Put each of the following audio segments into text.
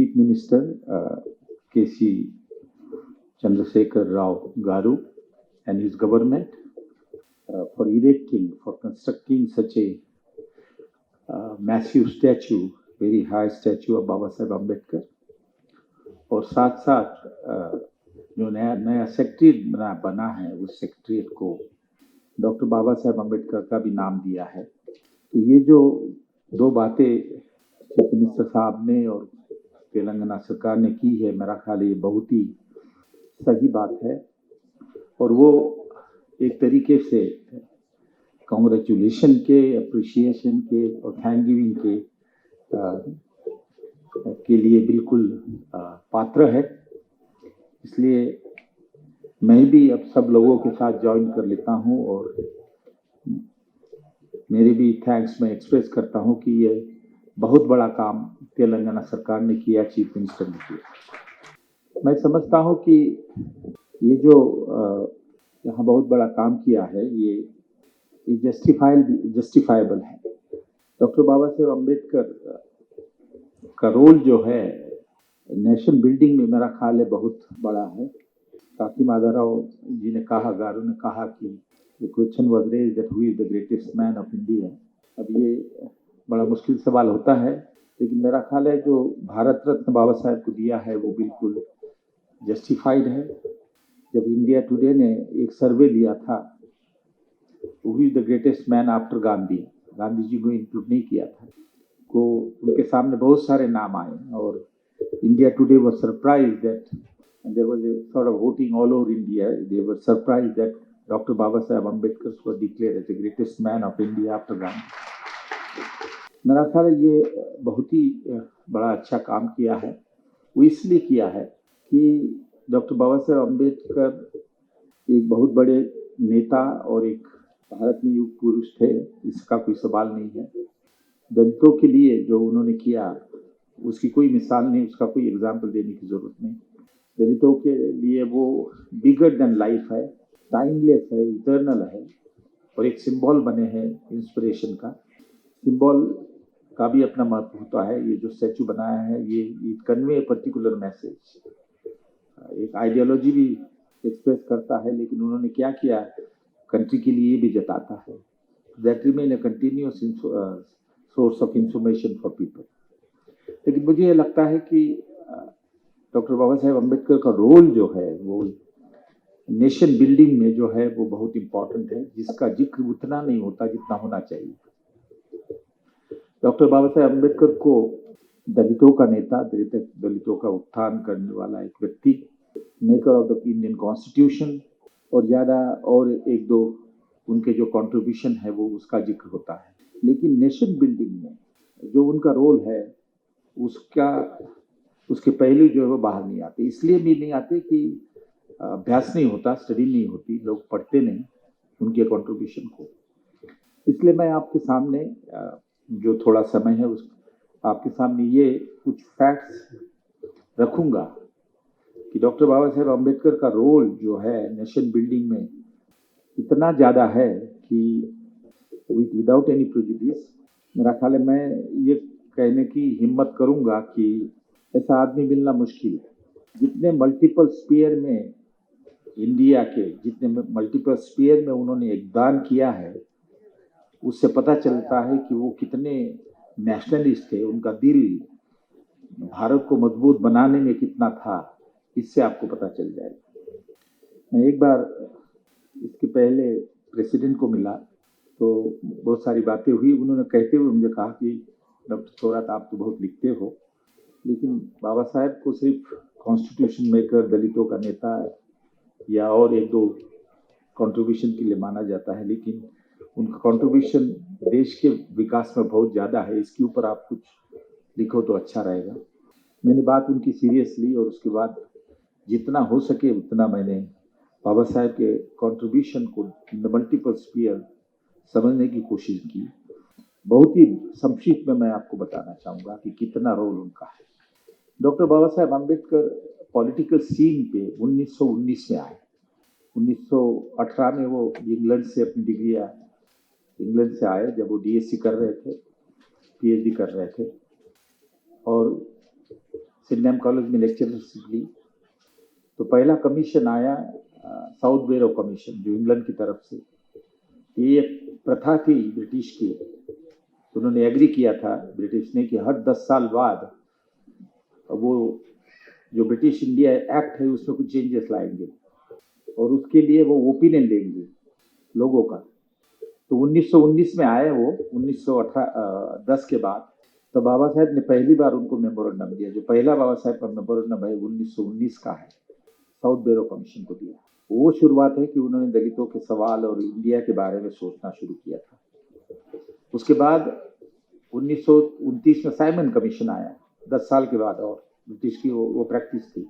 Chief Minister K.C. Chandrasekhar Rao Garu and his government for constructing such a massive statue, very high statue of Baba Saheb Ambedkar, और साथ साथ जो नया secretary बना है उस सेक्रेटरीट को डॉक्टर बाबा साहेब अम्बेडकर का भी नाम दिया है। तो ये जो दो बातें चीफ मिनिस्टर साहब ने और तेलंगाना सरकार ने की है, मेरा ख्याल ये बहुत ही सही बात है और वो एक तरीके से कांग्रेचुलेशन के, अप्रिशिएशन के और थैंक गिविंग के लिए बिल्कुल पात्र है। इसलिए मैं भी अब सब लोगों के साथ ज्वाइन कर लेता हूं और मेरे भी थैंक्स मैं एक्सप्रेस करता हूं कि ये बहुत बड़ा काम तेलंगाना सरकार ने किया, चीफ मिनिस्टर ने किया। मैं समझता हूं कि ये जो यहाँ बहुत बड़ा काम किया है ये जस्टिफाइबल है। डॉक्टर बाबा साहेब अम्बेडकर का रोल जो है नेशन बिल्डिंग में मेरा ख्याल है बहुत बड़ा है। काकी माधवराव जी ने कहा, गारू ने कहा कि the question was raised that who is the greatest man of India. अब ये बड़ा मुश्किल सवाल होता है, लेकिन मेरा ख्याल है जो भारत रत्न बाबा साहेब को दिया है वो बिल्कुल जस्टिफाइड है। जब इंडिया टुडे ने एक सर्वे लिया था who is the greatest man after Gandhi ji को इंक्लूड नहीं किया था, को उनके सामने बहुत सारे नाम आए और India today was surprised that and there was a sort of voting all over India. They were surprised that Dr. Baba Saheb Ambedkar was declared as the greatest man of India after Gandhi. मेरा ख्याल है ये बहुत ही बड़ा अच्छा काम किया है। वो इसलिए किया है कि डॉक्टर बाबा साहेब अम्बेडकर एक बहुत बड़े नेता और एक भारत में युग पुरुष थे, इसका कोई सवाल नहीं है। दलितों के लिए जो उन्होंने किया उसकी कोई मिसाल नहीं, उसका कोई एग्जाम्पल देने की जरूरत नहीं। दलितों के लिए वो बिगर देन लाइफ है, टाइमलेस है, इटर्नल है और एक सिंबल बने हैं इंस्पिरेशन का। सिंबल का भी अपना महत्व होता है। ये जो स्टैचू बनाया है ये इट कन्वे पर्टिकुलर मैसेज, एक आइडियोलॉजी भी एक्सप्रेस करता है, लेकिन उन्होंने क्या किया कंट्री के लिए भी जताता है। That remain a continuous source of information for people. लेकिन मुझे ये लगता है कि डॉक्टर बाबा साहेब अम्बेडकर का रोल जो है वो नेशन बिल्डिंग में जो है वो बहुत इम्पोर्टेंट है, जिसका जिक्र उतना नहीं होता जितना होना चाहिए। डॉक्टर बाबा साहेब अम्बेडकर को दलितों का नेता, दलितों का उत्थान करने वाला एक व्यक्ति, maker of the Indian constitution और ज़्यादा और एक दो उनके जो कंट्रीब्यूशन है वो उसका जिक्र होता है। लेकिन नेशन बिल्डिंग में जो उनका रोल है उसके पहलू जो है वो बाहर नहीं आते। इसलिए भी नहीं आते कि अभ्यास नहीं होता, स्टडी नहीं होती, लोग पढ़ते नहीं उनके कंट्रीब्यूशन को। इसलिए मैं आपके सामने जो थोड़ा समय है उस आपके सामने ये कुछ फैक्ट्स रखूंगा कि डॉक्टर बाबा साहेब अम्बेडकर का रोल जो है नेशन बिल्डिंग में इतना ज़्यादा है कि विदाउट एनी प्रेजुडिस मेरा ख्याल है मैं ये कहने की हिम्मत करूंगा कि ऐसा आदमी मिलना मुश्किल है। जितने मल्टीपल स्पीयर में इंडिया के जितने मल्टीपल स्पीयर में उन्होंने योगदान किया है, उससे पता चलता है कि वो कितने नेशनलिस्ट थे। उनका दिल भारत को मजबूत बनाने में कितना था, इससे आपको पता चल जाएगा। मैं एक बार इसके पहले प्रेसिडेंट को मिला तो बहुत सारी बातें हुई। उन्होंने कहते हुए मुझे कहा कि डॉक्टर थोरात आप तो बहुत लिखते हो, लेकिन बाबा साहेब को सिर्फ कॉन्स्टिट्यूशन मेकर, दलितों का नेता या और एक दो कंट्रीब्यूशन के लिए माना जाता है, लेकिन उनका कंट्रीब्यूशन देश के विकास में बहुत ज़्यादा है। इसके ऊपर आप कुछ लिखो तो अच्छा रहेगा। मैंने बात उनकी सीरियस ली और उसके बाद जितना हो सके उतना मैंने बाबा साहेब के कंट्रीब्यूशन को मल्टीपल स्पीयर समझने की कोशिश की। बहुत ही संक्षिप्त में मैं आपको बताना चाहूँगा कि कितना रोल उनका है। Doctor Baba Saheb Ambedkar political scene पे 1919 में आए। 1918 में वो इंग्लैंड से अपनी डिग्री इंग्लैंड से आए, जब वो डीएससी कर रहे थे, पीएचडी कर रहे थे, और सिडनम कॉलेज में लेक्चरशिप ली तो पहला कमीशन आया साउथ बेरो कमीशन जो इंग्लैंड की तरफ से। ये एक प्रथा थी ब्रिटिश की, उन्होंने एग्री किया था ब्रिटिश ने कि हर 10 साल बाद वो जो ब्रिटिश इंडिया एक्ट है उसमें कुछ चेंजेस लाएंगे और उसके लिए वो ओपिनियन लेंगे लोगों का। तो 1919 में आए वो 1910 के बाद, तो बाबा साहेब ने पहली बार उनको मेमोरेंडम दिया। जो पहला बाबा साहेब का मेमोरेंडम है 1919 का है, साउथ बेरो कमीशन को दिया। वो शुरुआत है कि उन्होंने दलितों के सवाल और इंडिया के बारे में सोचना शुरू किया था। उसके बाद 1929 में साइमन कमीशन आया 10 साल के बाद, और ब्रिटिश की वो प्रैक्टिस थी।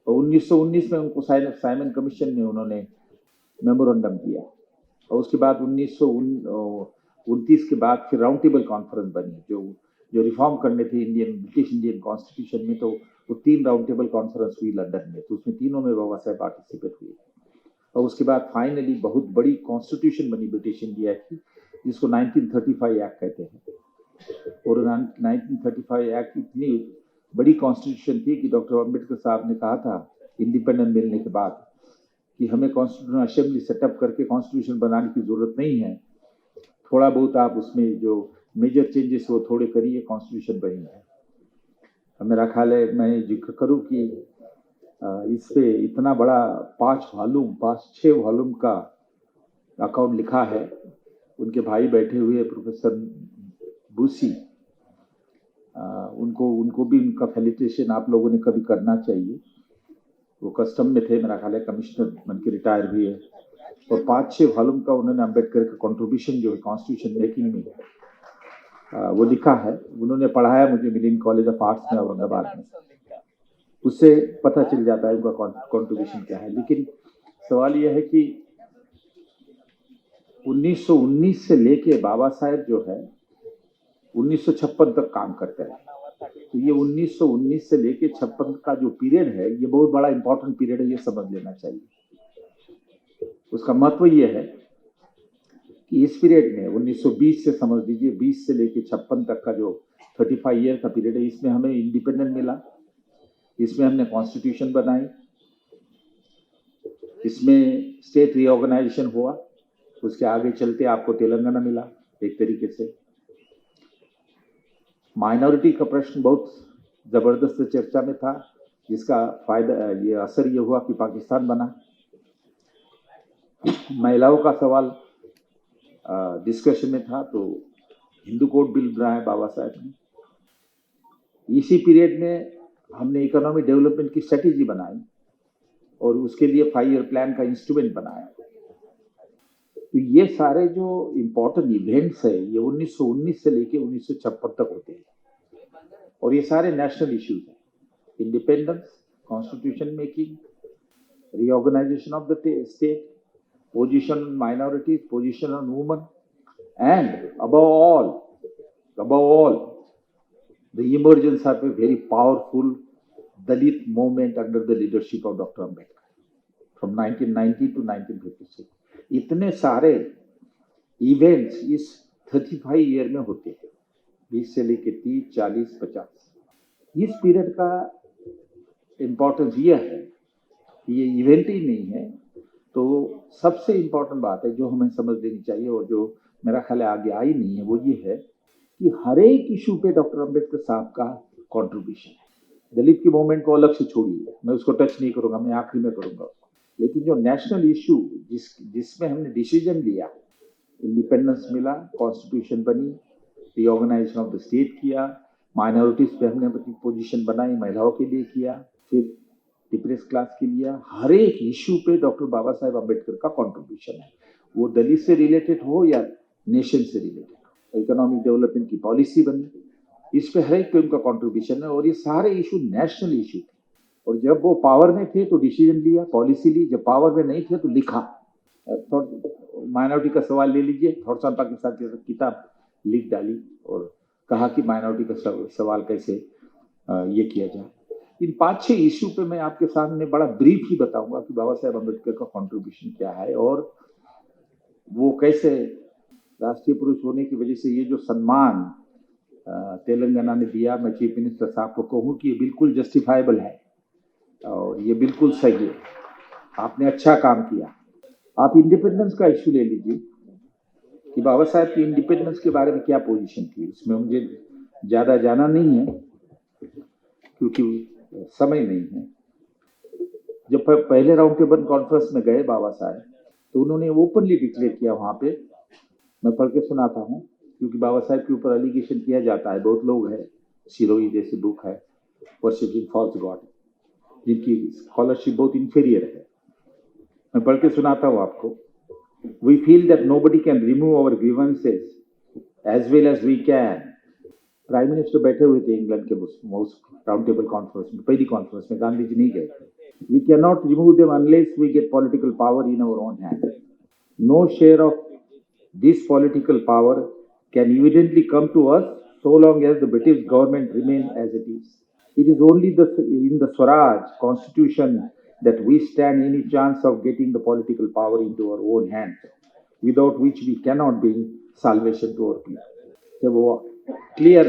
और 1919 में उनको साइमन कमीशन ने उन्होंने मेमोरेंडम दिया। और उसके बाद 1929 के बाद फिर राउंड टेबल कॉन्फ्रेंस बनी जो रिफॉर्म करने थे ब्रिटिश इंडियन कॉन्स्टिट्यूशन में। तो वो 3 राउंड टेबल कॉन्फ्रेंस हुई लंदन में, तो उसमें तीनों में बाबा साहेब पार्टिसिपेट हुए। और उसके बाद फाइनली बहुत बड़ी कॉन्स्टिट्यूशन बनी ब्रिटिश इंडिया की, जिसको 1935 एक्ट कहते हैं। और 1935 एक्ट इतनी बड़ी कॉन्स्टिट्यूशन थी कि डॉक्टर अम्बेडकर साहब ने कहा था इंडिपेंडेंस मिलने के बाद कि हमें कॉन्स्टिट्यूशन असेंबली सेटअप करके कॉन्स्टिट्यूशन बनाने की जरूरत नहीं है, थोड़ा बहुत आप उसमें जो मेजर चेंजेस वो थोड़े करिए, कॉन्स्टिट्यूशन बनी है। मेरा ख्याल है मैं जिक्र करूं कि इस पे इतना बड़ा 5-6 वॉल्यूम का अकाउंट लिखा है। उनके भाई बैठे हुए प्रोफेसर बूसी, उनको भी उनका फेलिसिटेशन आप लोगों ने कभी करना चाहिए। वो कस्टम में थे, मेरा ख्याल है कमिश्नर बन के रिटायर हुए। और 5-6 वॉल्यूम का उन्होंने अम्बेडकर का कंट्रीब्यूशन जो है कॉन्स्टिट्यूशन मेकिंग में वो लिखा है। उन्होंने पढ़ाया मुझे मिलिन कॉलेज ऑफ आर्ट्स में औरंगाबाद में, उससे पता चल जाता है उनका कंट्रीब्यूशन क्या है। लेकिन सवाल यह है कि 1919 से लेके बाबा साहेब जो है 1956 तक काम करते हैं। तो ये 1919 से लेके 56 का जो पीरियड है, ये बहुत बड़ा इंपॉर्टेंट पीरियड है, ये समझ लेना चाहिए। उसका महत्व ये है कि इस पीरियड में 1920 से समझ लीजिए 20 से लेके 56 तक का जो 35 ईयर का पीरियड है, इसमें हमें इंडिपेंडेंट मिला, इसमें हमने कॉन्स्टिट्यूशन बनाई, इसमें स्टेट रीऑर्गेनाइजेशन हुआ। उसके आगे चलते आपको तेलंगाना मिला एक तरीके से। माइनॉरिटी का प्रश्न बहुत जबरदस्त चर्चा में था, जिसका फायदा ये असर ये हुआ कि पाकिस्तान बना। महिलाओं का सवाल डिस्कशन में था, तो हिंदू कोड बिल बनाया बाबा साहब ने। इसी पीरियड में हमने इकोनॉमिक डेवलपमेंट की स्ट्रेटेजी बनाई और उसके लिए 5 ईयर प्लान का इंस्ट्रूमेंट बनाया। तो ये सारे जो इम्पोर्टेंट इवेंट्स है ये 1919 से लेके 1956 तक होते हैं, और ये सारे नेशनल इश्यूज हैं। Independence, constitution making, reorganisation of the state, position on minorities, position on women, and above all, the emergence of a very powerful Dalit movement under the leadership of Dr. Ambedkar from 1990 to 1956. इतने सारे events इस 35 year में होते हैं, 20 से लेके 30, 40, 50। इस period का इम्पोर्टेंस यह है कि ये इवेंट ही नहीं है। तो सबसे इम्पोर्टेंट बात है जो हमें समझ लेनी चाहिए और जो मेरा ख्याल आगे आई नहीं है, वो ये है कि हर एक इशू पे डॉक्टर अंबेडकर साहब का कंट्रीब्यूशन है। दलित की मूवमेंट को अलग से छोड़िए, मैं उसको टच नहीं करूंगा, मैं आखिरी में करूंगा। लेकिन जो नेशनल इशू जिसमें हमने डिसीजन लिया, इंडिपेंडेंस मिला, कॉन्स्टिट्यूशन बनी, रीऑर्गेनाइजेशन ऑफ द स्टेट किया, माइनॉरिटीज पे हमने अपनी पोजीशन बनाई, महिलाओं के लिए किया, फिर डिप्रेस क्लास के लिए, हर एक इशू पे डॉक्टर बाबा साहेब अम्बेडकर का कंट्रीब्यूशन है। वो दलित से रिलेटेड हो या नेशन से रिलेटेड हो। इकोनॉमिक डेवलपमेंट की पॉलिसी बनी, इस पे हर एक पे उनका कंट्रीब्यूशन है। और ये सारे इशू नेशनल इशू थे, और जब वो पावर में थे तो डिसीजन लिया, पॉलिसी ली, जब पावर में नहीं थे तो लिखा। माइनॉरिटी का सवाल ले लीजिए, थॉट्स ऑन पाकिस्तान की किताब लिख डाली और कहा कि माइनॉरिटी का सवाल कैसे ये किया जाए। इन 5-6 इश्यू पे मैं आपके सामने बड़ा ब्रीफ ही बताऊंगा कि बाबा साहेब अम्बेडकर का कंट्रीब्यूशन क्या है और वो कैसे राष्ट्रीय पुरुष होने की वजह से ये जो सम्मान तेलंगाना ने दिया, मैं चीफ मिनिस्टर साहब को कहूँ कि ये बिल्कुल जस्टिफाइबल है और ये बिल्कुल सही है, आपने अच्छा काम किया। आप इंडिपेंडेंस का इश्यू ले लीजिए कि बाबा साहब की इंडिपेंडेंस के बारे में क्या पोजीशन थी, इसमें मुझे ज़्यादा जाना नहीं है क्योंकि समय नहीं है। जब पहले राउंड टेबल कॉन्फ्रेंस में गए बाबा साहब तो उन्होंने ओपनली डिक्लेयर किया वहाँ पे, मैं पढ़ के सुनाता हूँ क्योंकि बाबा साहब के ऊपर एलिगेशन किया जाता है, बहुत लोग हैं, सिरोही जैसी बुक है वर्शिपिंग फॉल्स गॉड, जिनकी स्कॉलरशिप बहुत इंफीरियर है। मैं पढ़ के सुनाता हूँ आपको। We feel that nobody can remove our grievances as well as we can. Prime minister बैठे हुए थे इंग्लैंड के मोस्ट राउंड टेबल कॉन्फ्रेंस में, पहली कॉन्फ्रेंस में, गांधी जी नहीं गए थे। We cannot remove them unless we get political power in our own hand. No share of this political power can evidently come to us so long as the British government remains as it is. It is only in the Swaraj constitution that we stand any chance of getting the political power into our own hands, without which we cannot bring salvation to our people. जब वो clear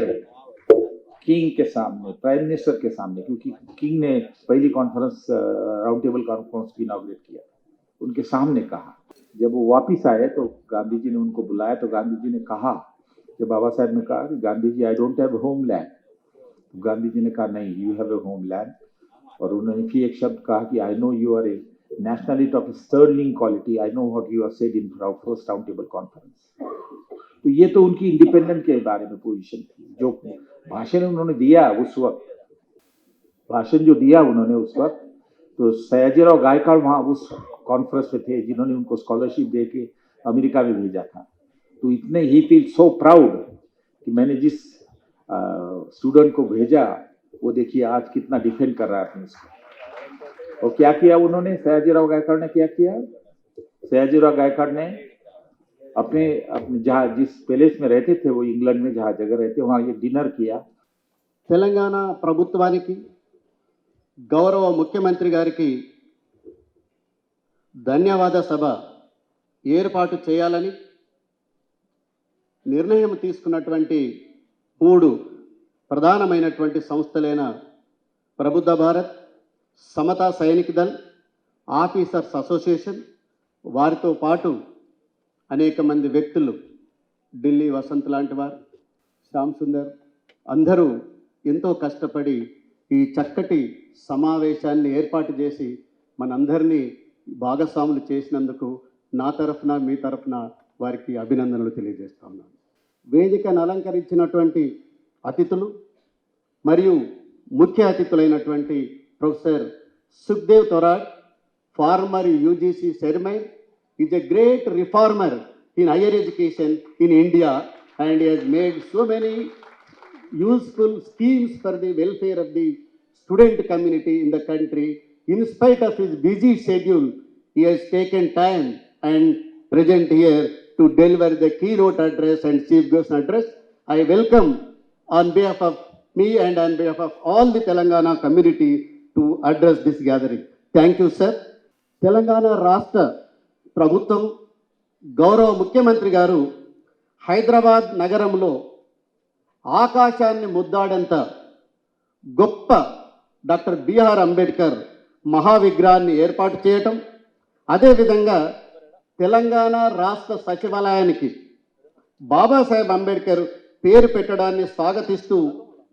king के सामने, prime minister के सामने, क्योंकि king ने पहली conference round table conference की इनॉग्रेट किया, उनके सामने कहा। जब वो वापिस आए तो गांधी जी ने उनको बुलाया, तो गांधी जी ने कहा, जब बाबा साहब ने कहा कि Gandhi ji I don't have homeland, तो गांधी जी ने कहा नहीं, you have a homeland. और उन्होंने फिर एक शब्द कहा कि I know you are a nationalist of sterling quality, I know what you are said in first round table conference. तो ये तो उनकी इंडिपेंडेंट के बारे में पोजीशन थी। जो भाषण उन्होंने दिया उस वक्त, भाषण जो दिया उन्होंने उस वक्त, तो सयाजीराव गायकवाड़ वहाँ उस कॉन्फ्रेंस में थे जिन्होंने उनको स्कॉलरशिप दे के अमेरिका में भेजा था। तो इतने ही फील सो प्राउड कि मैंने जिस स्टूडेंट को भेजा वो देखिए आज कितना डिफेंड कर रहा है अपने इसको। और क्या किया उन्होंने, सयाजीराव गायकवाड़ ने क्या किया, सयाजीराव गायकवाड़ ने अपने जहाँ जिस पैलेस में रहते थे, वो इंग्लैंड में जहाँ जगह रहते, वहाँ ये डिनर किया। తెలంగాణ ప్రభుత్వానికి గౌరవ ముఖ్యమంత్రి గారికి ధన్యవాద సభ ఏర్పాటు చేయాలని నిర్ణయం తీసుకున్నటువంటి 3 ప్రధానమైనటువంటి సంస్థలైన ప్రబుద్ధ భారత్, సమతా సైనిక్ దళ్, ఆఫీసర్స్ అసోసియేషన్, వారితో పాటు అనేక మంది వ్యక్తులు, ఢిల్లీ వసంత్ లాంటి వారు, శ్యామ్ సుందర్, అందరూ ఎంతో కష్టపడి ఈ చక్కటి సమావేశాన్ని ఏర్పాటు చేసి మనందరినీ భాగస్వాములు చేసినందుకు నా తరఫున మీ తరఫున వారికి అభినందనలు తెలియజేస్తా ఉన్నాను. వేదికను అలంకరించినటువంటి అతిథులు మరియు ముఖ్య అతిథులైనటువంటి professor Sukhdev Thorat, former UGC chairman, is a great reformer in higher education in India and he has made so many useful schemes for the welfare of the student community in the country. In spite of his busy schedule, he has taken time and present here to deliver the keynote address and chief guest address. I welcome on behalf of me and on behalf of all the Telangana community to address this gathering. Thank you, sir. Telangana Rashtra ప్రభుత్వం, గౌరవ ముఖ్యమంత్రి గారు హైదరాబాద్ నగరంలో ఆకాశాన్ని ముద్దాడంత గొప్ప doctor BR Ambedkar మహావిగ్రహాన్ని ఏర్పాటు చేయటం, అదేవిధంగా తెలంగాణ రాష్ట్ర సచివాలయానికి బాబాసాహెబ్ అంబేద్కర్ పేరు పెట్టడాన్ని స్వాగతిస్తూ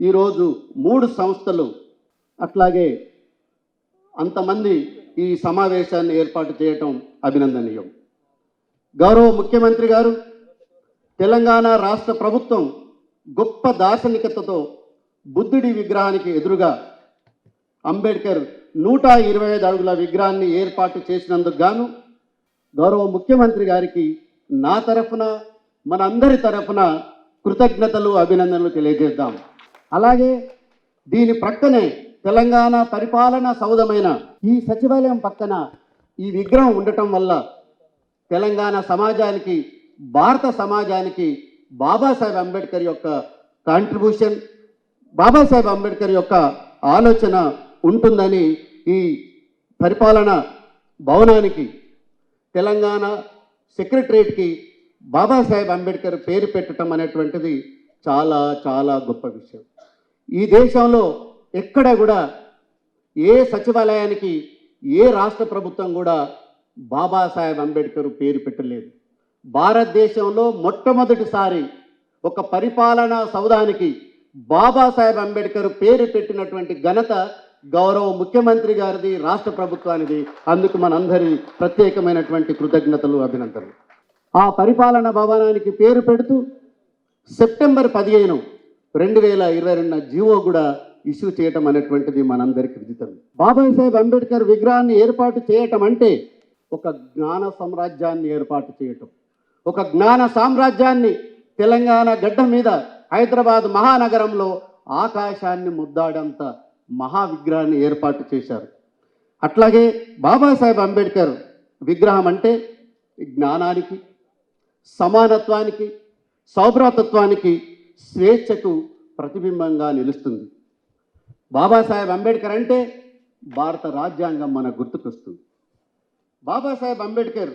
ఈరోజు 3 సంస్థలు అట్లాగే అంతమంది ఈ సమావేశాన్ని ఏర్పాటు చేయటం అభినందనీయం. గౌరవ ముఖ్యమంత్రి గారు, తెలంగాణ రాష్ట్ర ప్రభుత్వం గొప్ప దార్శనికతతో బుద్ధుడి విగ్రహానికి ఎదురుగా అంబేద్కర్ 125 అడుగుల విగ్రహాన్ని ఏర్పాటు చేసినందుకు గాను గౌరవ ముఖ్యమంత్రి గారికి నా తరఫున మనందరి తరఫున కృతజ్ఞతలు, అభినందనలు తెలియజేద్దాం. అలాగే దీని ప్రక్కనే తెలంగాణ పరిపాలన సౌధమైన ఈ సచివాలయం పక్కన ఈ విగ్రహం ఉండటం వల్ల తెలంగాణ సమాజానికి, భారత సమాజానికి బాబాసాహెబ్ అంబేద్కర్ యొక్క కాంట్రిబ్యూషన్, బాబాసాహెబ్ అంబేద్కర్ యొక్క ఆలోచన ఉంటుందని ఈ పరిపాలన భవనానికి, తెలంగాణ సెక్రటరేట్కి బాబాసాహెబ్ అంబేద్కర్ పేరు పెట్టడం అనేటువంటిది చాలా చాలా గొప్ప విషయం. ఈ దేశంలో ఎక్కడ కూడా ఏ సచివాలయానికి ఏ రాష్ట్ర ప్రభుత్వం కూడా బాబాసాహెబ్ అంబేద్కర్ పేరు పెట్టలేదు. భారతదేశంలో మొట్టమొదటిసారి ఒక పరిపాలనా సౌధానికి బాబాసాహెబ్ అంబేద్కర్ పేరు పెట్టినటువంటి ఘనత గౌరవ ముఖ్యమంత్రి గారిది, రాష్ట్ర ప్రభుత్వానిది. అందుకు మనందరి ప్రత్యేకమైనటువంటి కృతజ్ఞతలు, అభినందనలు. ఆ పరిపాలనా భవనానికి పేరు పెడుతూ సెప్టెంబర్ 15, 2022 జీవో కూడా ఇష్యూ చేయటం అనేటువంటిది మనందరికీ విదితం. బాబాసాహెబ్ అంబేద్కర్ విగ్రహాన్ని ఏర్పాటు చేయటం అంటే ఒక జ్ఞాన సామ్రాజ్యాన్ని ఏర్పాటు చేయటం, ఒక జ్ఞాన సామ్రాజ్యాన్ని తెలంగాణ గడ్డ మీద హైదరాబాద్ మహానగరంలో ఆకాశాన్ని ముద్దాడంత మహా విగ్రహాన్ని ఏర్పాటు చేశారు. అట్లాగే బాబాసాహెబ్ అంబేద్కర్ విగ్రహం అంటే జ్ఞానానికి, సమానత్వానికి, సౌభ్రాతత్వానికి, స్వేచ్ఛకు ప్రతిబింబంగా నిలుస్తుంది. బాబాసాహెబ్ అంబేద్కర్ అంటే భారత రాజ్యాంగం మన గుర్తుకొస్తుంది. బాబాసాహెబ్ అంబేద్కర్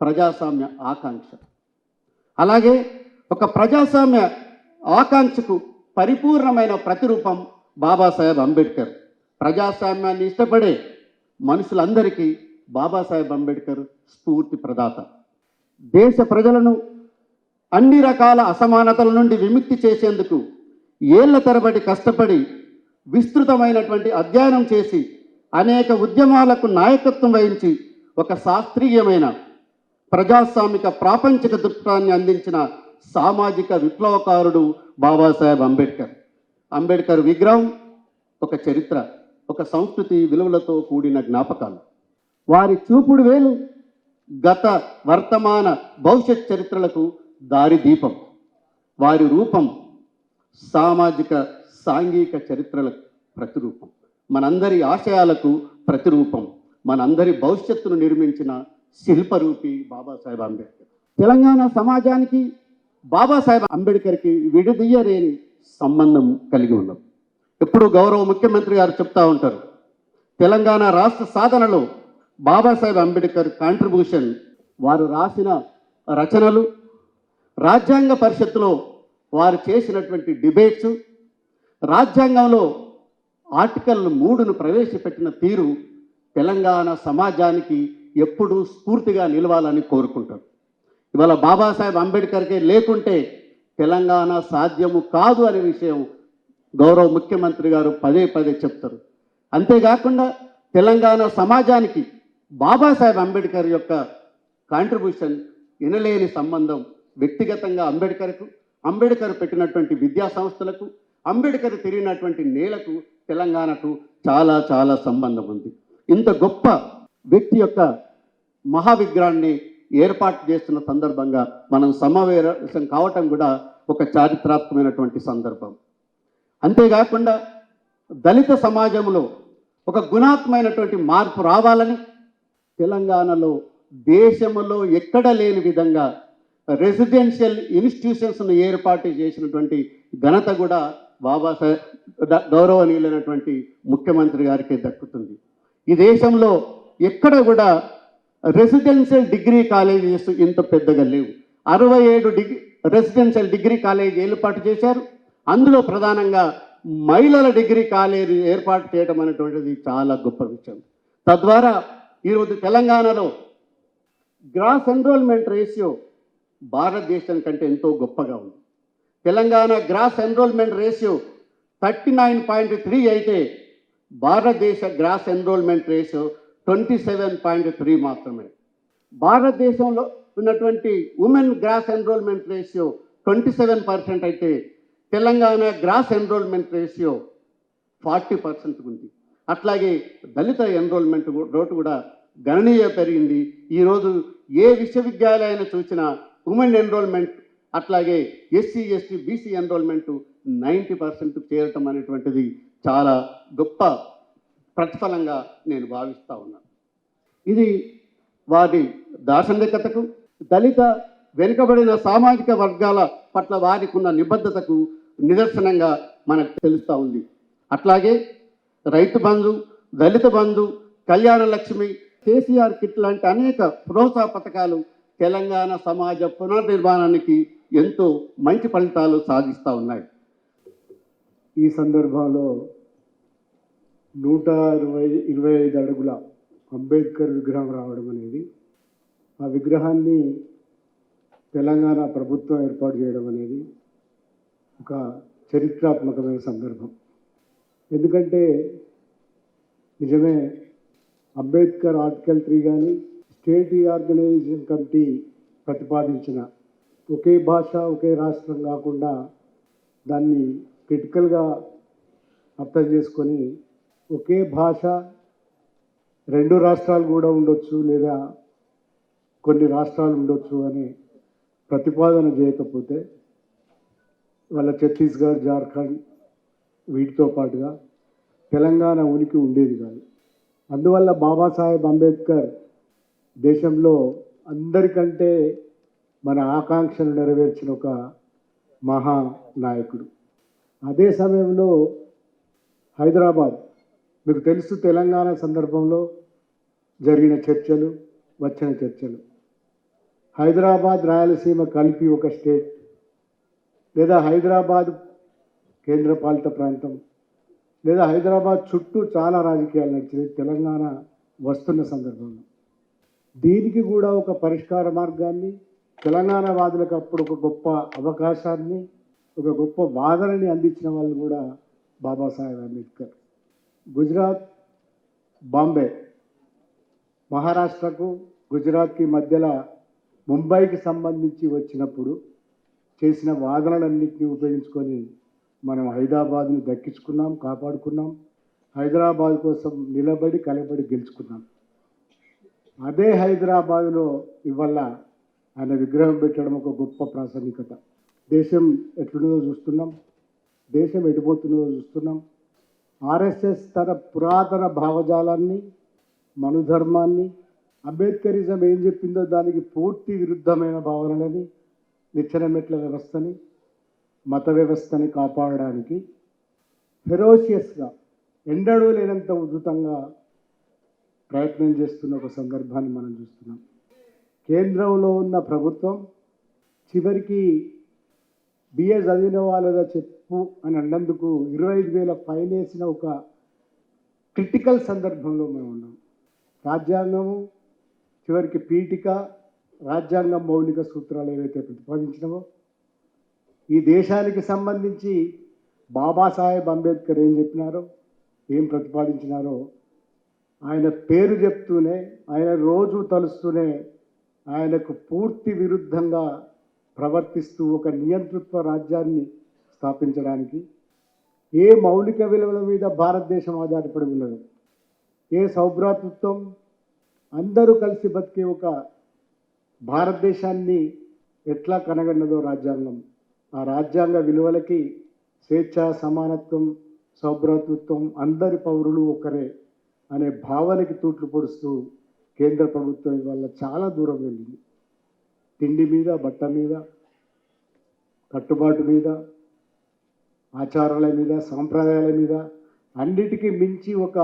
ప్రజాస్వామ్య ఆకాంక్ష. అలాగే ఒక ప్రజాస్వామ్య ఆకాంక్షకు పరిపూర్ణమైన ప్రతిరూపం బాబాసాహెబ్ అంబేద్కర్. ప్రజాస్వామ్యాన్ని ఇష్టపడే మనుషులందరికీ బాబాసాహెబ్ అంబేద్కర్ స్ఫూర్తి ప్రదాత. దేశ ప్రజలను అన్ని రకాల అసమానతల నుండి విముక్తి చేసేందుకు ఏళ్ల తరబడి కష్టపడి విస్తృతమైనటువంటి అధ్యయనం చేసి అనేక ఉద్యమాలకు నాయకత్వం వహించి ఒక శాస్త్రీయమైన ప్రజాస్వామిక ప్రాపంచిక దృక్పథాన్ని అందించిన సామాజిక విప్లవకారుడు బాబాసాహెబ్ అంబేద్కర్. అంబేద్కర్ విగ్రహం ఒక చరిత్ర, ఒక సంస్కృతి విలువలతో కూడిన జ్ఞాపకాలు. వారి చూపుడు వేలు గత, వర్తమాన, భవిష్యత్ చరిత్రలకు దారిదీపం. వారి రూపం సామాజిక, సాంఘిక చరిత్రలకు ప్రతిరూపం. మనందరి ఆశయాలకు ప్రతిరూపం. మనందరి భవిష్యత్తును నిర్మించిన శిల్పరూపి బాబాసాహెబ్ అంబేద్కర్. తెలంగాణ సమాజానికి బాబాసాహెబ్ అంబేద్కర్కి విడదీయలేని సంబంధం కలిగి ఉన్నాం. ఎప్పుడు గౌరవ ముఖ్యమంత్రి గారు చెప్తా ఉంటారు, తెలంగాణ రాష్ట్ర సాధనలో బాబాసాహెబ్ అంబేద్కర్ కాంట్రిబ్యూషన్, వారు రాసిన రచనలు, రాజ్యాంగ పరిషత్తులో వారు చేసినటువంటి డిబేట్స్, రాజ్యాంగంలో ఆర్టికల్ 3ను ప్రవేశపెట్టిన తీరు తెలంగాణ సమాజానికి ఎప్పుడూ స్ఫూర్తిగా నిలవాలని కోరుకుంటారు. ఇవాళ బాబాసాహెబ్ అంబేద్కర్కే లేకుంటే తెలంగాణ సాధ్యము కాదు అనే విషయం గౌరవ ముఖ్యమంత్రి గారు పదే పదే చెప్తారు. అంతేకాకుండా తెలంగాణ సమాజానికి బాబాసాహెబ్ అంబేద్కర్ యొక్క కాంట్రిబ్యూషన్ ఎనలేని సంబంధం. వ్యక్తిగతంగా అంబేద్కర్కు, అంబేద్కర్ పెట్టినటువంటి విద్యా సంస్థలకు, అంబేద్కర్ తిరిగినటువంటి నేలకు, తెలంగాణకు చాలా చాలా సంబంధం ఉంది. ఇంత గొప్ప వ్యక్తి యొక్క మహావిగ్రహాన్ని ఏర్పాటు చేస్తున్న సందర్భంగా మనం సమావేశం కావటం కూడా ఒక చారిత్రాత్మకమైనటువంటి సందర్భం. అంతేకాకుండా దళిత సమాజంలో ఒక గుణాత్మకమైనటువంటి మార్పు రావాలని తెలంగాణలో దేశంలో ఎక్కడ లేని విధంగా రెసిడెన్షియల్ ఇన్స్టిట్యూషన్స్ను ఏర్పాటు చేసినటువంటి ఘనత కూడా బాబాసాహెబ్ గౌరవనీయులైనటువంటి ముఖ్యమంత్రి గారికి దక్కుతుంది. ఈ దేశంలో ఎక్కడ కూడా రెసిడెన్షియల్ డిగ్రీ కాలేజెస్ ఇంత పెద్దగా లేవు. 67 రెసిడెన్షియల్ డిగ్రీ కాలేజ్ ఏర్పాటు చేశారు. అందులో ప్రధానంగా మహిళల డిగ్రీ కాలేజీ ఏర్పాటు చేయడం అనేటువంటిది చాలా గొప్ప విషయం. తద్వారా ఈరోజు తెలంగాణలో గ్రాస్ ఎన్రోల్మెంట్ రేషియో భారతదేశం కంటే ఎంతో గొప్పగా ఉంది. తెలంగాణ గ్రాస్ ఎన్రోల్మెంట్ రేషియో 39.3 అయితే భారతదేశ గ్రాస్ ఎన్రోల్మెంట్ రేషియో 27.3 మాత్రమే. భారతదేశంలో ఉన్నటువంటి ఉమెన్ గ్రాస్ ఎన్రోల్మెంట్ రేషియో 27% అయితే తెలంగాణ గ్రాస్ ఎన్రోల్మెంట్ రేషియో 40% ఉంది. అట్లాగే దళిత ఎన్రోల్మెంట్ రేటు కూడా గణనీయ పెరిగింది. ఈరోజు ఏ విశ్వవిద్యాలయాన్ని చూసినా ఉమెన్ ఎన్రోల్మెంట్, అట్లాగే ఎస్సీ ఎస్టీ బీసీ ఎన్రోల్మెంట్ 90% చేరటం అనేటువంటిది చాలా గొప్ప ప్రతిఫలంగా నేను భావిస్తూ ఉన్నాను. ఇది వారి దార్శనికతకు, దళిత వెనుకబడిన సామాజిక వర్గాల పట్ల వారికి ఉన్న నిబద్ధతకు నిదర్శనంగా మనకు తెలుస్తూ ఉంది. అట్లాగే రైతు బంధు, దళిత బంధు, కళ్యాణ లక్ష్మి, కేసీఆర్ కిట్ లాంటి అనేక ప్రోత్సాహ పథకాలు తెలంగాణ సమాజ పునర్నిర్మాణానికి ఎంతో మంచి ఫలితాలు సాధిస్తూ ఉన్నాయి. ఈ సందర్భంలో 125 అడుగుల అంబేద్కర్ విగ్రహం రావడం అనేది, ఆ విగ్రహాన్ని తెలంగాణ ప్రభుత్వం ఏర్పాటు చేయడం అనేది ఒక చరిత్రాత్మకమైన సందర్భం. ఎందుకంటే నిజమే, అంబేద్కర్ ఆర్టికల్ 3 కానీ స్టేట్ రీఆర్గనైజేషన్ కమిటీ ప్రతిపాదించిన ఒకే భాష ఒకే రాష్ట్రం కాకుండా దాన్ని క్రిటికల్గా అర్థం చేసుకొని ఒకే భాష 2 రాష్ట్రాలు కూడా ఉండొచ్చు లేదా కొన్ని రాష్ట్రాలు ఉండొచ్చు అని ప్రతిపాదన చేయకపోతే వాళ్ళ ఛత్తీస్గఢ్, జార్ఖండ్ వీటితో పాటుగా తెలంగాణ ఉనికి ఉండేది కాదు. అందువల్ల బాబాసాహెబ్ అంబేద్కర్ దేశంలో అందరికంటే మన ఆకాంక్షలు నెరవేర్చిన ఒక మహానాయకుడు. అదే సమయంలో హైదరాబాద్, మీకు తెలుసు, తెలంగాణ సందర్భంలో జరిగిన చర్చలు, వచ్చిన చర్చలు, హైదరాబాద్ రాయలసీమ కలిపి ఒక స్టేట్ లేదా హైదరాబాద్ కేంద్రపాలిత ప్రాంతం లేదా హైదరాబాద్ చుట్టూ చాలా రాజకీయాలు నడిచినాయి తెలంగాణ వస్తున్న సందర్భంలో. దీనికి కూడా ఒక పరిష్కార మార్గాన్ని, తెలంగాణ వాదులకు అప్పుడు ఒక గొప్ప అవకాశాన్ని, ఒక గొప్ప వాదనని అందించిన వాళ్ళు కూడా బాబాసాహెబ్ అంబేద్కర్. గుజరాత్, బాంబే, మహారాష్ట్రకు గుజరాత్కి మధ్యలో ముంబైకి సంబంధించి వచ్చినప్పుడు చేసిన వాదనలన్నింటినీ ఉపయోగించుకొని మనం హైదరాబాద్ని దక్కించుకున్నాం, కాపాడుకున్నాం. హైదరాబాద్ కోసం నిలబడి కలబడి గెలుచుకున్నాం. అదే హైదరాబాద్లో ఇవాళ ఆయన విగ్రహం పెట్టడం ఒక గొప్ప ప్రాసంగికత. దేశం ఎట్లున్నదో చూస్తున్నాం, దేశం ఎటుపోతున్నదో చూస్తున్నాం. ఆర్ఎస్ఎస్ తన పురాతన భావజాలాన్ని, మనుధర్మాన్ని, అంబేద్కరిజం ఏం చెప్పిందో దానికి పూర్తి విరుద్ధమైన భావనలని, నిచ్చెన మెట్ల వ్యవస్థని, మత వ్యవస్థని కాపాడడానికి ఫెరోషియస్గా, ఎండడూ లేనంత ఉధృతంగా ప్రయత్నం చేస్తున్న ఒక సందర్భాన్ని మనం చూస్తున్నాం. కేంద్రంలో ఉన్న ప్రభుత్వం చివరికి బిఏ చదివిన వాళ్ళదా చెప్పు అని అన్నందుకు 25,000 ఫైన్ వేసిన ఒక క్రిటికల్ సందర్భంలో మేము ఉన్నాం. రాజ్యాంగము చివరికి పీఠిక, రాజ్యాంగం మౌలిక సూత్రాలు ఏవైతే ప్రతిపాదించినామో, ఈ దేశానికి సంబంధించి బాబాసాహెబ్ అంబేద్కర్ ఏం చెప్పినారో, ఏం ప్రతిపాదించినారో ఆయన పేరు చెప్తూనే, ఆయన రోజు తలుస్తూనే ఆయనకు పూర్తి విరుద్ధంగా ప్రవర్తిస్తూ ఒక నియంతృత్వ రాజ్యాన్ని స్థాపించడానికి, ఏ మౌలిక విలువల మీద భారతదేశం ఆధారపడి ఉన్నదో, ఏ సౌభ్రాతృత్వం, అందరూ కలిసి బతికే ఒక భారతదేశాన్ని ఎట్లా కనగన్నదో రాజ్యాంగం, ఆ రాజ్యాంగ విలువలకి స్వేచ్ఛ, సమానత్వం, సౌభ్రాతృత్వం, అందరి పౌరులు ఒకరే అనే భావనకి తూట్లు పొడుస్తూ కేంద్ర ప్రభుత్వం వల్ల చాలా దూరం వెళ్ళింది. తిండి మీద, బట్ట మీద, కట్టుబాటు మీద, ఆచారాల మీద, సాంప్రదాయాల మీద అన్నిటికీ మించి ఒక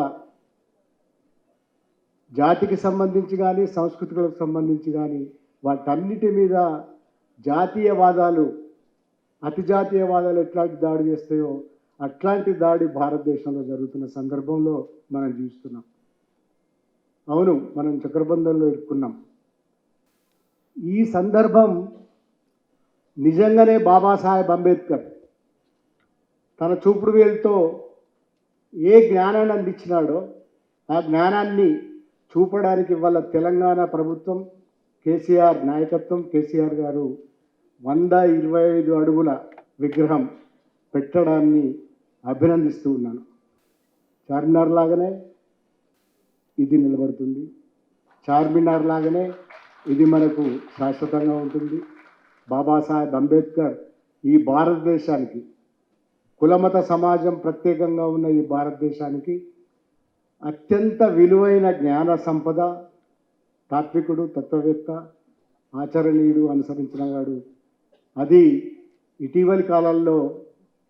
జాతికి సంబంధించి కానీ, సంస్కృతులకు సంబంధించి కానీ వాటన్నిటి మీద జాతీయవాదాలు, అతి జాతీయవాదాలు ఎట్లాంటి దాడి చేస్తాయో అట్లాంటి దాడి భారతదేశంలో జరుగుతున్న సందర్భంలో మనం చూస్తున్నాం. అవును, మనం చక్రబంధంలో ఇరుక్కున్నాం. ఈ సందర్భం నిజంగానే బాబాసాహెబ్ అంబేద్కర్ తన చూపుడు వేలుతో ఏ జ్ఞానాన్ని అందించినాడో ఆ జ్ఞానాన్ని చూపడానికి ఇవాళ తెలంగాణ ప్రభుత్వం, కేసీఆర్ నాయకత్వం, కేసీఆర్ గారు 125 అడుగుల విగ్రహం పెట్టడాన్ని అభినందిస్తూ ఉన్నాను. చార్మినార్ లాగానే ఇది నిలబడుతుంది, చార్మినార్ లాగానే ఇది మనకు శాశ్వతంగా ఉంటుంది. బాబాసాహెబ్ అంబేద్కర్ ఈ భారతదేశానికి, కులమత సమాజం ప్రత్యేకంగా ఉన్న ఈ భారతదేశానికి అత్యంత విలువైన జ్ఞాన సంపద, తాత్వికుడు, తత్వవేత్త, ఆచరణీయుడు, అనుసరించిన వాడు. అది ఇటీవలి కాలాల్లో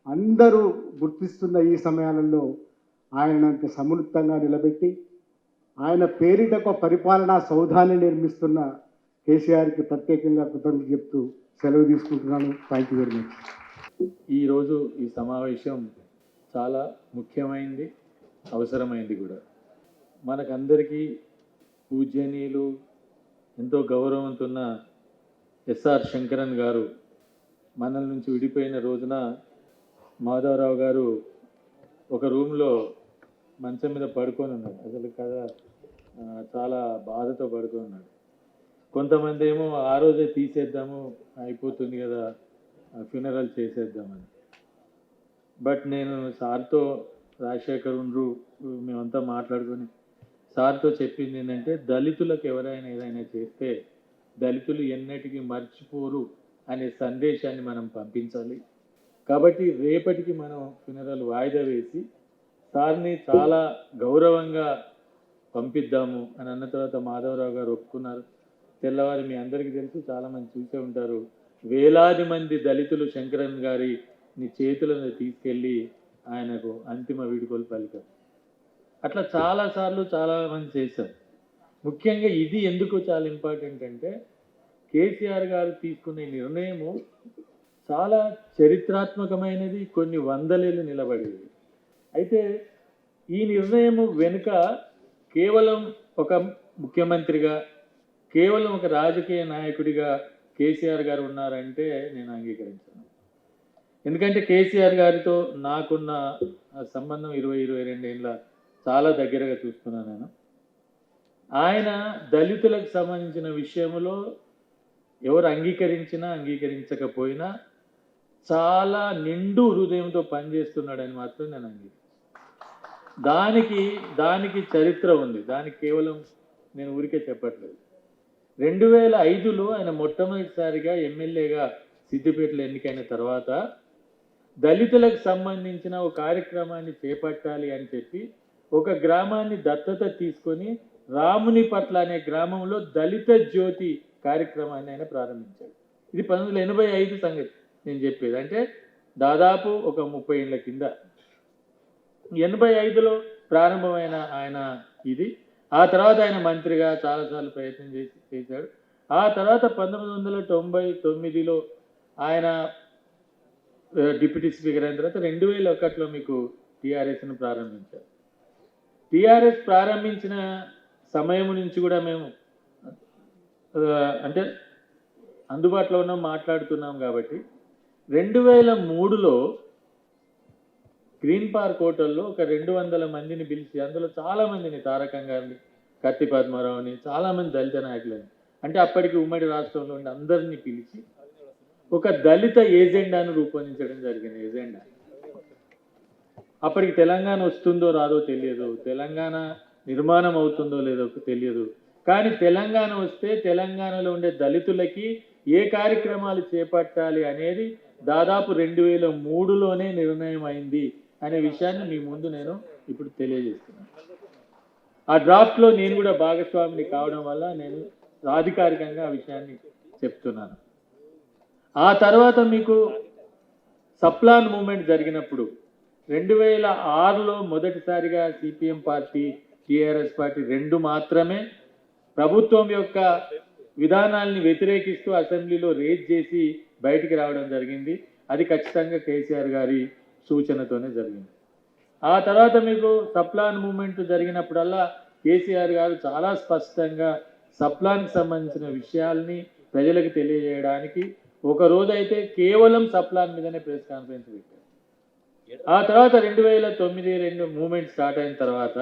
అందరూ గుర్తిస్తున్న ఈ సమయాలలో ఆయనంత సమున్నతంగా నిలబెట్టి ఆయన పేరిట ఒక పరిపాలనా సౌధాన్ని నిర్మిస్తున్న కేసీఆర్కి ప్రత్యేకంగా కృతజ్ఞతలు చెప్తూ సెలవు తీసుకుంటున్నాను. Thank you very much. ఈరోజు ఈ సమావేశం చాలా ముఖ్యమైనది, అవసరమైంది కూడా. మనకందరికీ పూజనీయులు, ఎంతో గౌరవంతున్న ఎస్ఆర్ శంకరన్ గారు మనల నుంచి విడిపోయిన రోజున మాధవరావు గారు ఒక రూమ్లో మంచం మీద పడుకొని ఉన్నాడు. అసలు కదా చాలా బాధతో పడుకొని ఉన్నాడు. కొంతమంది ఏమో ఆ రోజే తీసేద్దాము, అయిపోతుంది కదా, ఫ్యూనరల్ చేసేద్దామని. బట్ నేను సార్తో, రాజశేఖర్ ఉండ్రు, మేమంతా మాట్లాడుకొని సార్తో చెప్పింది ఏంటంటే, దళితులకు ఎవరైనా ఏదైనా చేస్తే దళితులు ఎన్నటికీ మర్చిపోరు అనే సందేశాన్ని మనం పంపించాలి. కాబట్టి రేపటికి మనం ఫ్యూనరల్ వాయిదా వేసి సార్ని చాలా గౌరవంగా పంపిద్దాము అని అన్న తర్వాత మాధవరావు గారు ఒప్పుకున్నారు. తెల్లవారి మీ అందరికీ తెలుసు, చాలామంది చూసే ఉంటారు, వేలాది మంది దళితులు శంకరన్ గారిని చేతులను తీసుకెళ్ళి ఆయనకు అంతిమ వీడుకోలు పలికారు. అట్లా చాలాసార్లు చాలామంది చేశారు. ముఖ్యంగా ఇది ఎందుకు చాలా ఇంపార్టెంట్ అంటే, కేసీఆర్ గారు తీసుకునే నిర్ణయము చాలా చరిత్రాత్మకమైనది, కొన్ని వందలేళ్ళు నిలబడేది. అయితే ఈ నిర్ణయం వెనుక కేవలం ఒక ముఖ్యమంత్రిగా, కేవలం ఒక రాజకీయ నాయకుడిగా కేసీఆర్ గారు ఉన్నారంటే నేను అంగీకరించాను. ఎందుకంటే కేసీఆర్ గారితో నాకున్న సంబంధం 20-22 ఏళ్ళ చాలా దగ్గరగా చూస్తున్నాను నేను. ఆయన దళితులకు సంబంధించిన విషయంలో ఎవరు అంగీకరించినా అంగీకరించకపోయినా చాలా నిండు హృదయంతో పనిచేస్తున్నాడని మాత్రం నేను అంగీకరిస్తాను. దానికి చరిత్ర ఉంది. దానికి కేవలం నేను ఊరికే చెప్పట్లేదు. 2005లో ఆయన మొట్టమొదటిసారిగా ఎమ్మెల్యేగా సిద్దిపేటలో ఎన్నికైన తర్వాత దళితులకు సంబంధించిన ఒక కార్యక్రమాన్ని చేపట్టాలి అని చెప్పి ఒక గ్రామాన్ని దత్తత తీసుకొని రామునిపట్ల అనే గ్రామంలో దళిత జ్యోతి కార్యక్రమాన్ని ఆయన ప్రారంభించాడు. ఇది 1985 సంగతి నేను చెప్పేది. అంటే దాదాపు ఒక 30 ఏళ్ళ కింద. 85లో ప్రారంభమైన ఆయన ఇది. ఆ తర్వాత ఆయన మంత్రిగా చాలాసార్లు ప్రయత్నం చేశాడు. ఆ తర్వాత 1999లో ఆయన డిప్యూటీ స్పీకర్ అయిన తర్వాత 2001లో మీకు టీఆర్ఎస్ను ప్రారంభించారు. టీఆర్ఎస్ ప్రారంభించిన సమయం నుంచి కూడా మేము అంటే అందుబాటులో ఉన్నాం, మాట్లాడుతున్నాం. కాబట్టి 2003లో గ్రీన్ పార్క్ హోటల్లో ఒక 200 మందిని పిలిచి, అందులో చాలామందిని, తారకం గారిని, కత్తి పద్మారావుని, చాలామంది దళిత నాయకులని, అంటే అప్పటికి ఉమ్మడి రాష్ట్రంలో ఉండి అందరినీ పిలిచి ఒక దళిత ఏజెండాను రూపొందించడం జరిగింది. ఏజెండా అప్పటికి తెలంగాణ వస్తుందో రాదో తెలియదు, తెలంగాణ నిర్మాణం అవుతుందో లేదో తెలియదు. కానీ తెలంగాణ వస్తే తెలంగాణలో ఉండే దళితులకి ఏ కార్యక్రమాలు చేపట్టాలి అనేది దాదాపు 2003లోనే నిర్ణయం అయింది అనే విషయాన్ని మీ ముందు నేను ఇప్పుడు తెలియజేస్తున్నాను. ఆ డ్రాఫ్ట్లో నేను కూడా భాగస్వామిని కావడం వల్ల నేను అధికారికంగా ఆ విషయాన్ని చెప్తున్నాను. ఆ తర్వాత మీకు సప్లాన్ మూమెంట్ జరిగినప్పుడు 2006లో మొదటిసారిగా సిపిఎం పార్టీ, టీఆర్ఎస్ పార్టీ రెండు మాత్రమే ప్రభుత్వం యొక్క విధానాల్ని వ్యతిరేకిస్తూ అసెంబ్లీలో రేజ్ చేసి బయటికి రావడం జరిగింది. అది ఖచ్చితంగా కేసీఆర్ గారి సూచనతోనే జరిగింది. ఆ తర్వాత మీకు సప్లాన్ మూమెంట్ జరిగినప్పుడల్లా కేసీఆర్ గారు చాలా స్పష్టంగా సప్లాన్కి సంబంధించిన విషయాల్ని ప్రజలకు తెలియజేయడానికి ఒక రోజైతే కేవలం సప్లాన్ మీదనే ప్రెస్ కాన్ఫరెన్స్ పెట్టారు. ఆ తర్వాత 2009 మూమెంట్ స్టార్ట్ అయిన తర్వాత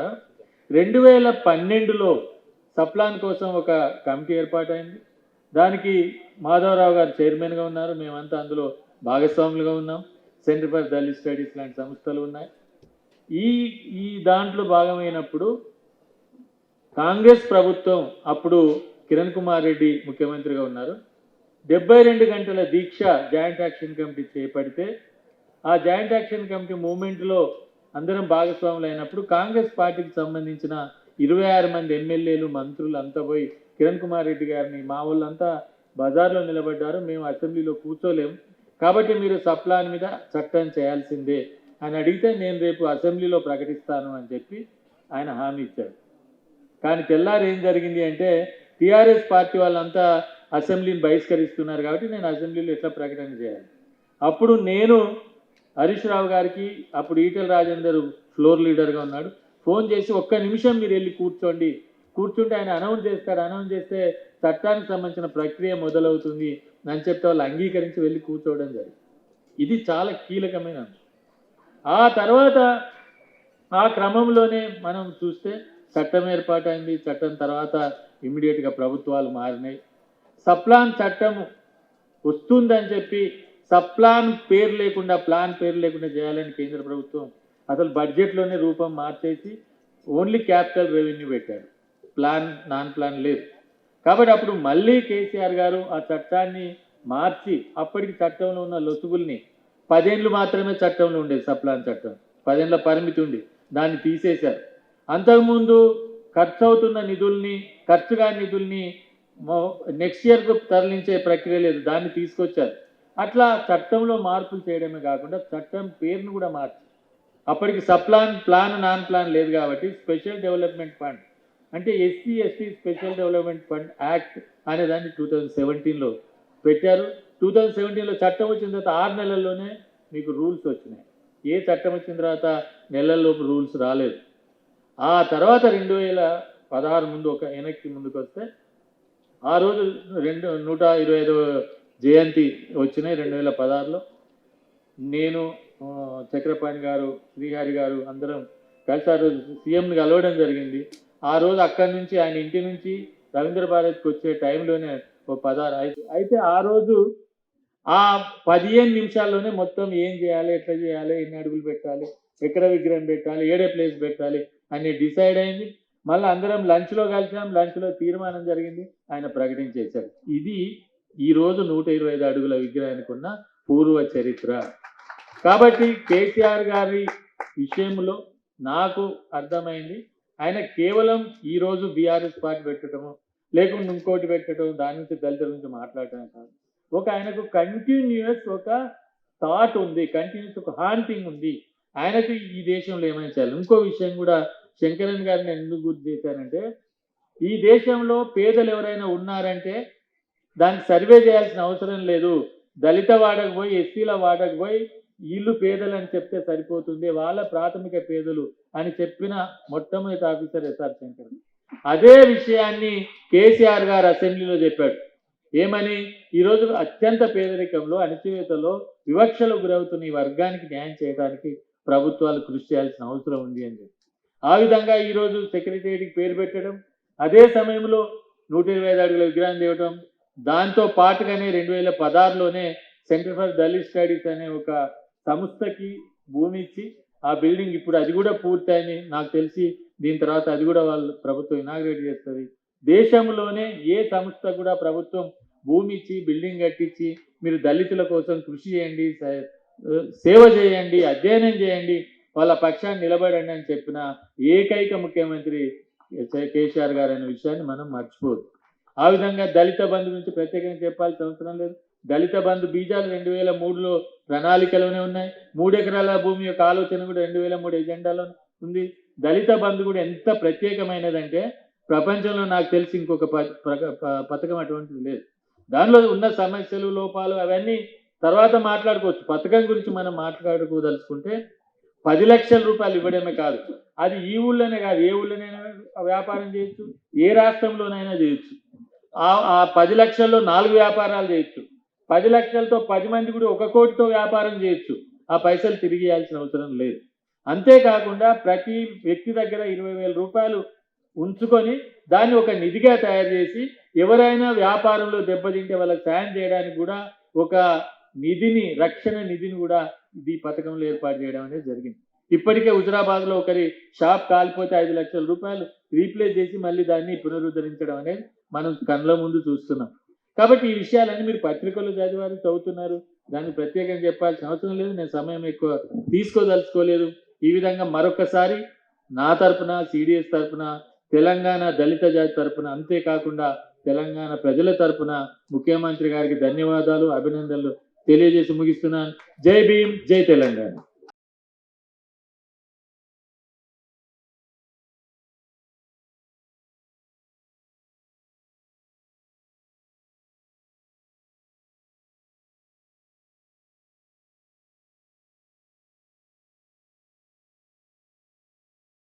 2012లో సప్లాన్ కోసం ఒక కమిటీ ఏర్పాటైంది. దానికి మాధవరావు గారు చైర్మన్గా ఉన్నారు. మేమంతా అందులో భాగస్వాములుగా ఉన్నాం. సెంటర్ ఫర్ దళిత్ స్టడీస్ లాంటి సంస్థలు ఉన్నాయి. ఈ దాంట్లో భాగమైనప్పుడు కాంగ్రెస్ ప్రభుత్వం, అప్పుడు కిరణ్ కుమార్ రెడ్డి ముఖ్యమంత్రిగా ఉన్నారు, 72 గంటల దీక్ష జాయింట్ యాక్షన్ కమిటీ చేపడితే ఆ జాయింట్ యాక్షన్ కమిటీ మూమెంట్లో అందరం భాగస్వాములు అయినప్పుడు కాంగ్రెస్ పార్టీకి సంబంధించిన 26 మంది ఎమ్మెల్యేలు, మంత్రులు అంతా పోయి కిరణ్ కుమార్ రెడ్డి గారిని, మా వాళ్ళంతా బజార్లో నిలబడ్డారు, మేము అసెంబ్లీలో కూర్చోలేము, కాబట్టి మీరు సప్లాన్ మీద చట్టం చేయాల్సిందే అని అడిగితే నేను రేపు అసెంబ్లీలో ప్రకటిస్తాను అని చెప్పి ఆయన హామీ ఇచ్చాడు. కానీ తెల్లారి ఏం జరిగింది అంటే టీఆర్ఎస్ పార్టీ వాళ్ళంతా అసెంబ్లీని బహిష్కరిస్తున్నారు కాబట్టి నేను అసెంబ్లీలో ఎట్లా ప్రకటన చేయాలి. అప్పుడు నేను హరీష్ రావు గారికి, అప్పుడు ఈటెల రాజేందర్ ఫ్లోర్ లీడర్గా ఉన్నాడు, ఫోన్ చేసి ఒక్క నిమిషం మీరు వెళ్ళి కూర్చుంటే ఆయన అనౌన్స్ చేస్తాడు, అనౌన్స్ చేస్తే చట్టానికి సంబంధించిన ప్రక్రియ మొదలవుతుంది అని చెప్తే వాళ్ళు అంగీకరించి వెళ్ళి కూర్చోవడం జరిగింది. ఇది చాలా కీలకమైన అంశం. ఆ తర్వాత ఆ క్రమంలోనే మనం చూస్తే చట్టం ఏర్పాటైంది. చట్టం తర్వాత ఇమ్మీడియట్గా ప్రభుత్వాలు మారినాయి. సప్లాన్ చట్టం వస్తుందని చెప్పి సప్లాన్ పేరు లేకుండా, ప్లాన్ పేరు లేకుండా చేయాలని కేంద్ర ప్రభుత్వం అసలు బడ్జెట్లోనే రూపం మార్చేసి ఓన్లీ క్యాపిటల్ రెవెన్యూ పెట్టాడు, ప్లాన్ నాన్ ప్లాన్ లేదు. కాబట్టి అప్పుడు మళ్ళీ కేసీఆర్ గారు ఆ చట్టాన్ని మార్చి అప్పటికి చట్టంలో ఉన్న లొసుగుల్ని 10 ఏళ్ళు మాత్రమే చట్టంలో ఉండేది, సప్లాన్ చట్టం 10 ఏళ్ళ పరిమితి ఉంది, దాన్ని తీసేశారు. అంతకుముందు ఖర్చు అవుతున్న నిధుల్ని, ఖర్చు కాని నిధుల్ని నెక్స్ట్ ఇయర్కు తరలించే ప్రక్రియ లేదు, దాన్ని తీసుకొచ్చారు. అట్లా చట్టంలో మార్పులు చేయడమే కాకుండా చట్టం పేరును కూడా మార్చి అప్పటికి సప్లాన్, ప్లాన్, నాన్ ప్లాన్ లేదు కాబట్టి స్పెషల్ డెవలప్మెంట్ ఫండ్ అంటే SC ST special development fund act అనే దాన్ని 2017లో పెట్టారు. 2017లో చట్టం వచ్చిన తర్వాత 6 నెలల్లోనే మీకు రూల్స్ వచ్చినాయి. ఏ చట్టం వచ్చిన తర్వాత నెలల్లోపు రూల్స్ రాలేదు. ఆ తర్వాత 2016 ముందు ఒక వెనక్కి ముందుకు వస్తే ఆ రోజు 125వ జయంతి వచ్చినాయి 2016లో. నేను, చక్రపాణి గారు, శ్రీహరి గారు అందరం కలిసి ఆ రోజు సీఎంని కలవడం జరిగింది. ఆ రోజు అక్కడి నుంచి ఆయన ఇంటి నుంచి రవీంద్ర భారత్కి వచ్చే టైంలోనే ఓ 16 అయితే ఆ రోజు ఆ 15 నిమిషాల్లోనే మొత్తం ఏం చేయాలి, ఎట్లా చేయాలి, ఎన్ని అడుగులు పెట్టాలి, ఎక్కడ విగ్రహం పెట్టాలి, ఏడే ప్లేస్ పెట్టాలి అని డిసైడ్ అయింది. మళ్ళీ అందరం లంచ్లో కలిసాం, లంచ్లో తీర్మానం జరిగింది, ఆయన ప్రకటించేశారు. ఇది ఈరోజు 125 అడుగుల విగ్రహానికి ఉన్న పూర్వ చరిత్ర. కాబట్టి కేసీఆర్ గారి విషయంలో నాకు అర్థమైంది, ఆయన కేవలం ఈరోజు బీఆర్ఎస్ పార్టీ పెట్టడము, లేకుంటే ఇంకోటి పెట్టడం, దాని నుంచి దళితుల గురించి మాట్లాడటమే కాదు, ఆయనకు కంటిన్యూస్ ఒక థాట్ ఉంది, కంటిన్యూస్ ఒక హాంటింగ్ ఉంది. ఆయనకు ఈ దేశంలో ఏమైనా చేయాలి. ఇంకో విషయం కూడా శంకరన్ గారిని ఎందుకు గుర్తు చేశానంటే, ఈ దేశంలో పేదలు ఎవరైనా ఉన్నారంటే దానికి సర్వే చేయాల్సిన అవసరం లేదు. దళిత వాడకు పోయి, ఎస్సీల వాడకు పోయి వీళ్ళు పేదలు అని చెప్తే సరిపోతుంది, వాళ్ళ ప్రాథమిక పేదలు అని చెప్పిన మొట్టమొదటి ఆఫీసర్ ఎస్ఆర్ శంకర్. అదే విషయాన్ని కేసీఆర్ గారు అసెంబ్లీలో చెప్పాడు. ఏమని? ఈరోజు అత్యంత పేదరికంలో, అణచివేతలో, వివక్షలకు గురవుతున్న ఈ వర్గానికి న్యాయం చేయడానికి ప్రభుత్వాలు కృషి చేయాల్సిన అవసరం ఉంది అని చెప్పి ఆ విధంగా ఈరోజు సెక్రటేరియట్కి పేరు పెట్టడం, అదే సమయంలో 125 అడుగుల విగ్రహం తేవడం, దాంతో పాటుగానే 2016లోనే సెంటర్ ఫర్ దళిత్ స్టడీస్ అనే ఒక సంస్థకి భూమి ఇచ్చి ఆ బిల్డింగ్ ఇప్పుడు అది కూడా పూర్తయింది. నాకు తెలిసి దీని తర్వాత అది కూడా వాళ్ళు ప్రభుత్వం ఇనాగ్రేట్ చేస్తుంది. దేశంలోనే ఏ సంస్థ కూడా ప్రభుత్వం భూమి ఇచ్చి బిల్డింగ్ కట్టించి మీరు దళితుల కోసం కృషి చేయండి, సేవ చేయండి, అధ్యయనం చేయండి, వాళ్ళ పక్షాన్ని నిలబడండి అని చెప్పిన ఏకైక ముఖ్యమంత్రి కేసీఆర్ గారు అనే విషయాన్ని మనం మర్చిపోదు. ఆ విధంగా దళిత బంధు గురించి ప్రత్యేకంగా చెప్పాల్సిన అవసరం లేదు. దళిత బంధు బీజాలు 2003లో ప్రణాళికలోనే ఉన్నాయి. 3 ఎకరాల భూమి యొక్క ఆలోచన కూడా 2003 ఎజెండాలో ఉంది. దళిత బంధు కూడా ఎంత ప్రత్యేకమైనదంటే ప్రపంచంలో నాకు తెలిసి ఇంకొక పథకం అటువంటిది లేదు. దానిలో ఉన్న సమస్యలు, లోపాలు అవన్నీ తర్వాత మాట్లాడుకోవచ్చు. పథకం గురించి మనం మాట్లాడుకోదలుచుకుంటే 10 లక్షల రూపాయలు ఇవ్వడమే కాదు, అది ఈ ఊళ్ళోనే కాదు, ఏ ఊళ్ళోనైనా వ్యాపారం చేయొచ్చు, ఏ రాష్ట్రంలోనైనా చేయొచ్చు. ఆ 10 లక్షల్లో 4 వ్యాపారాలు చేయొచ్చు. 10 లక్షలతో 10 మంది కూడా 1 కోటితో వ్యాపారం చేయొచ్చు. ఆ పైసలు తిరిగి ఇవ్వాల్సిన అవసరం లేదు. అంతేకాకుండా ప్రతి వ్యక్తి దగ్గర 20,000 రూపాయలు ఉంచుకొని దాన్ని ఒక నిధిగా తయారు చేసి ఎవరైనా వ్యాపారంలో దెబ్బతింటే వాళ్ళకి సాయం చేయడానికి కూడా ఒక నిధిని, రక్షణ నిధిని కూడా ఈ పథకంలో ఏర్పాటు చేయడం అనేది జరిగింది. ఇప్పటికే హుజరాబాద్లో ఒకరి షాప్ కాలిపోతే 5 లక్షల రూపాయలు రీప్లేస్ చేసి మళ్ళీ దాన్ని పునరుద్ధరించడం అనేది మనం కళ్ళ ముందు చూస్తున్నాం. కాబట్టి ఈ విషయాలన్నీ మీరు పత్రికల్లో చదువుతున్నారు, దాన్ని ప్రత్యేకంగా చెప్పాల్సిన అవసరం లేదు. నేను సమయం ఎక్కువ తీసుకోదలుచుకోలేదు. ఈ విధంగా మరొకసారి నా తరపున, సిడిఎస్ తరపున, తెలంగాణ దళిత జాతి తరపున, అంతేకాకుండా తెలంగాణ ప్రజల తరపున ముఖ్యమంత్రి గారికి ధన్యవాదాలు, అభినందనలు తెలియజేసి ముగిస్తున్నాను. జై భీమ్, జై తెలంగాణ.